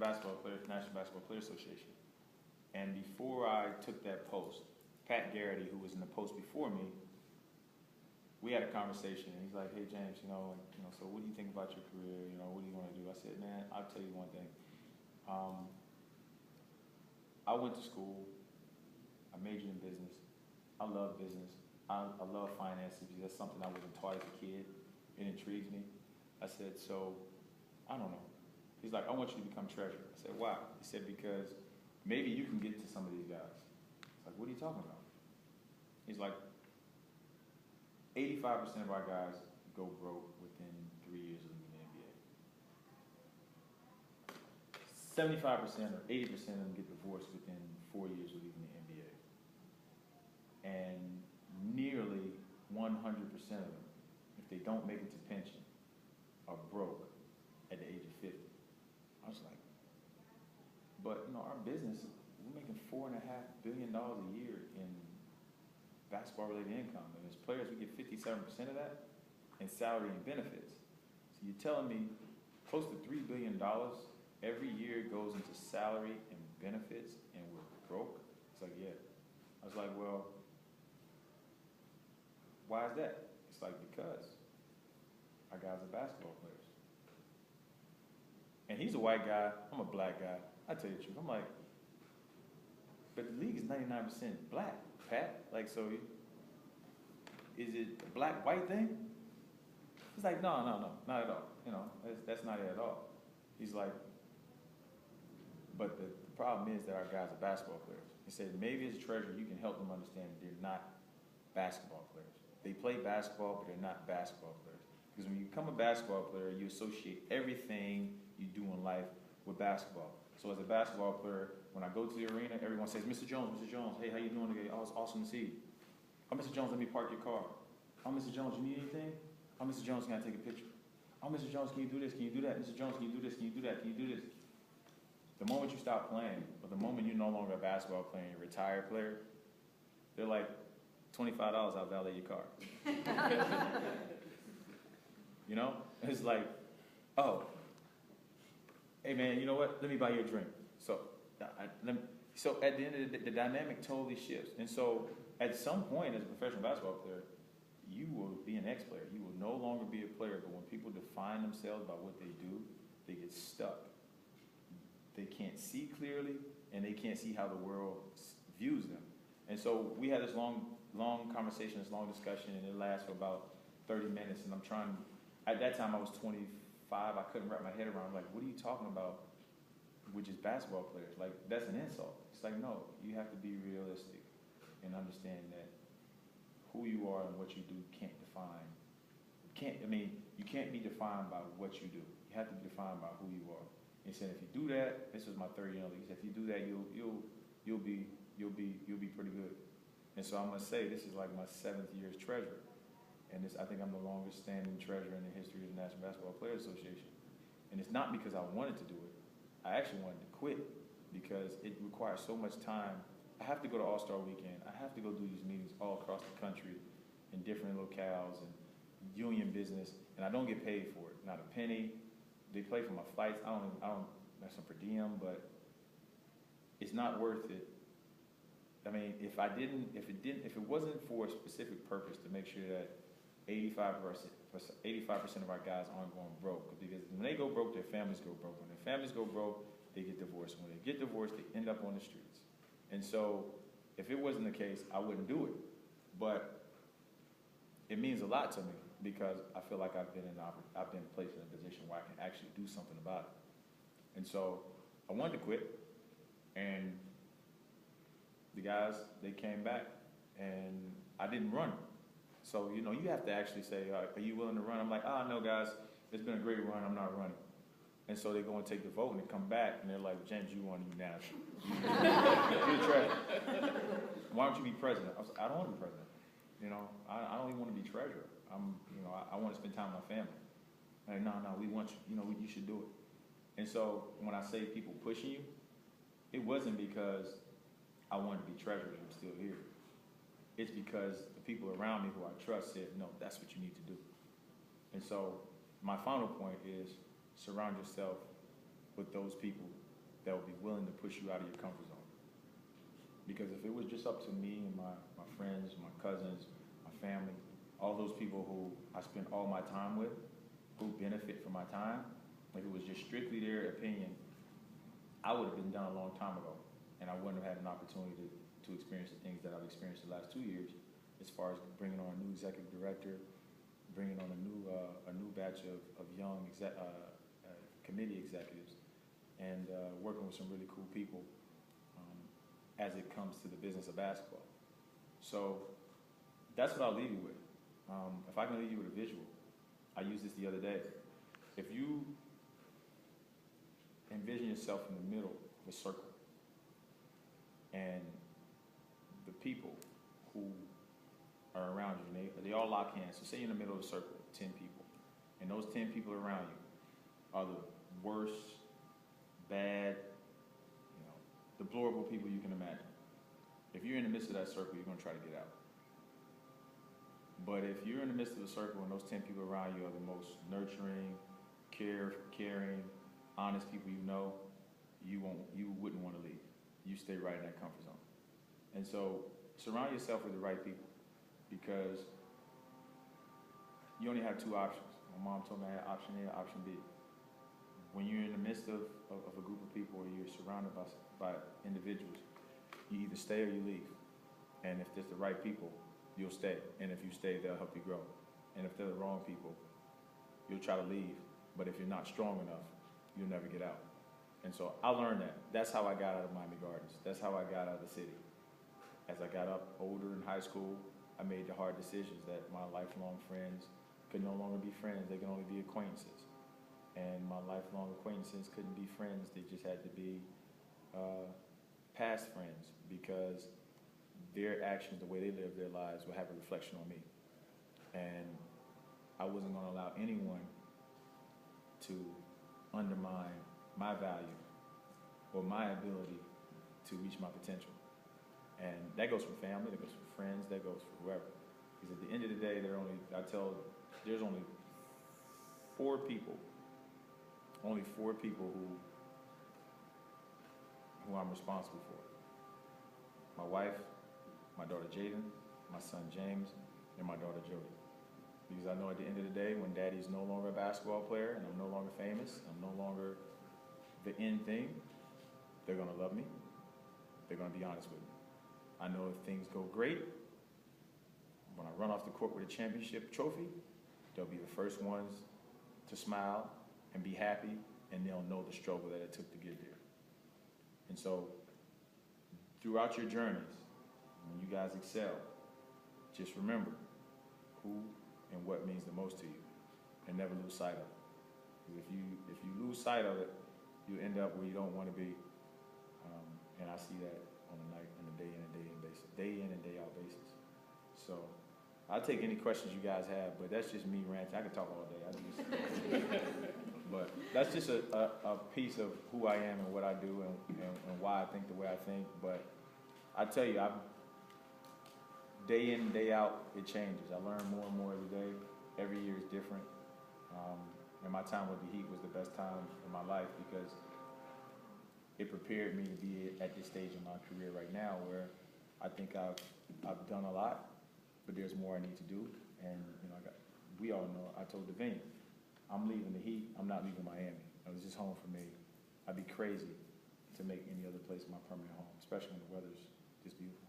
basketball player, National Basketball Players Association. And before I took that post, Pat Garrity, who was in the post before me, we had a conversation, and he's like, "Hey James, so what do you think about your career? What do you want to do?" I said, "Man, I'll tell you one thing. I went to school. I majored in business. I love business. I love finances because that's something I wasn't taught as a kid. It intrigues me." I said, "So, I don't know." He's like, "I want you to become treasurer." I said, "Why?" He said, "Because maybe you can get to some of these guys." I was like, "What are you talking about?" He's like, 85% of our guys go broke within 3 years of leaving the NBA. 75% or 80% of them get divorced within 4 years of leaving the NBA. And nearly 100% of them, if they don't make it to pension, are broke at the age of 50. I was like, but our business, we're making $4.5 billion a year in basketball-related income. And as players, we get 57% of that in salary and benefits. So you're telling me close to $3 billion every year goes into salary and benefits, and we're broke? It's like, yeah. I was like, well, why is that? It's like, because our guys are basketball players. And he's a white guy, I'm a black guy. I tell you the truth. I'm like, but the league is 99% black, Pat. Like, so is it a black-white thing? He's like, no, not at all. That's not it at all. He's like, but the problem is that our guys are basketball players. He said, maybe as a treasurer, you can help them understand they're not basketball players. They play basketball, but they're not basketball players. Because when you become a basketball player, you associate everything you do in life with basketball. So as a basketball player, when I go to the arena, everyone says, Mr. Jones, hey, how you doing today? Oh, it's awesome to see you. Oh, Mr. Jones, let me park your car. Oh, Mr. Jones, you need anything? Oh, Mr. Jones, can I take a picture? Oh, Mr. Jones, can you do this? Can you do that? Mr. Jones, can you do this? Can you do that? Can you do this? The moment you stop playing, or the moment you're no longer a basketball player, you're a retired player, they're like, $25, I'll valet your car. It's like, oh, hey man, you know what? Let me buy you a drink. So at the end of the dynamic totally shifts. And so at some point as a professional basketball player, you will be an ex-player. You will no longer be a player. But when people define themselves by what they do, they get stuck. They can't see clearly, and they can't see how the world views them. And so we had this long conversation, this long discussion, and it lasted for about 30 minutes. And I'm trying, at that time I was 25, I couldn't wrap my head around, like, what are you talking about with just basketball players? Like, that's an insult. It's like, no, you have to be realistic and understand that who you are and what you do can't define. You can't be defined by what you do. You have to be defined by who you are. He said, if you do that, this was my third year in the league. He said, if you do that, you'll be pretty good. And so I'm gonna say this is like my 7th year as treasurer, and I think I'm the longest standing treasurer in the history of the National Basketball Players Association. And it's not because I wanted to do it. I actually wanted to quit because it requires so much time. I have to go to All-Star Weekend. I have to go do these meetings all across the country in different locales and union business, and I don't get paid for it, not a penny. They pay for my flights. I don't. That's a per diem, but it's not worth it. I mean, if it wasn't for a specific purpose to make sure that 85% of our guys aren't going broke, because when they go broke, their families go broke. When their families go broke, they get divorced. When they get divorced, they end up on the streets. And so, if it wasn't the case, I wouldn't do it. But it means a lot to me because I feel like I've been placed in a position where I can actually do something about it. And so, I wanted to quit, and the guys, they came back, and I didn't run. So, you have to actually say, are you willing to run? I'm like, no, guys, it's been a great run, I'm not running. And so they go and take the vote, and they come back, and they're like, James, you want to be national. You're the treasurer. Why don't you be president? I was like, I don't want to be president. I don't even want to be treasurer. I want to spend time with my family. Like, no, we want you, you should do it. And so when I say people pushing you, it wasn't because I wanted to be treasurer and I'm still here. It's because the people around me who I trust said, no, that's what you need to do. And so my final point is surround yourself with those people that will be willing to push you out of your comfort zone. Because if it was just up to me and my friends, my cousins, my family, all those people who I spend all my time with, who benefit from my time, if it was just strictly their opinion, I would have been done a long time ago. And I wouldn't have had an opportunity to experience the things that I've experienced the last 2 years, as far as bringing on a new executive director, bringing on a new batch of young committee executives, and working with some really cool people as it comes to the business of basketball. So that's what I'll leave you with. If I can leave you with a visual, I used this the other day. If you envision yourself in the middle of a circle, and the people who are around you, and they all lock hands. So say you're in the middle of a circle with 10 people, and those 10 people around you are the worst, bad, deplorable people you can imagine. If you're in the midst of that circle, you're going to try to get out. But if you're in the midst of a circle and those 10 people around you are the most nurturing, caring, honest people you know, you wouldn't want to leave. You stay right in that comfort zone. And so surround yourself with the right people, because you only have two options. My mom told me I had option A, option B. When you're in the midst of a group of people, or you're surrounded by individuals, you either stay or you leave. And if there's the right people, you'll stay. And if you stay, they'll help you grow. And if they're the wrong people, you'll try to leave. But if you're not strong enough, you'll never get out. And so I learned that. That's how I got out of Miami Gardens. That's how I got out of the city. As I got up older in high school, I made the hard decisions that my lifelong friends could no longer be friends. They can only be acquaintances. And my lifelong acquaintances couldn't be friends. They just had to be past friends, because their actions, the way they live their lives, will have a reflection on me. And I wasn't going to allow anyone to undermine my value or my ability to reach my potential. And that goes for family, that goes for friends, that goes for whoever. Because at the end of the day, there's only four people who I'm responsible for. My wife, my daughter Jaden, my son James, and my daughter Jody. Because I know at the end of the day, when daddy's no longer a basketball player and I'm no longer famous, I'm no longer the end thing, they're gonna love me, they're gonna be honest with me. I know if things go great, when I run off the court with a championship trophy, they'll be the first ones to smile and be happy, and they'll know the struggle that it took to get there. And so, throughout your journeys, when you guys excel, just remember who and what means the most to you, and never lose sight of it. Because if you lose sight of it, you end up where you don't want to be. And I see that on a day in and day out basis. So I'll take any questions you guys have, but that's just me ranting. I could talk all day. But that's just a piece of who I am and what I do and why I think the way I think. But I tell you, day in and day out, it changes. I learn more and more every day. Every year is different. And my time with the Heat was the best time in my life, because it prepared me to be at this stage in my career right now, where I think I've done a lot, but there's more I need to do. And we all know, I told Devine, I'm leaving the Heat, I'm not leaving Miami. This is home for me. I'd be crazy to make any other place my permanent home, especially when the weather's just beautiful.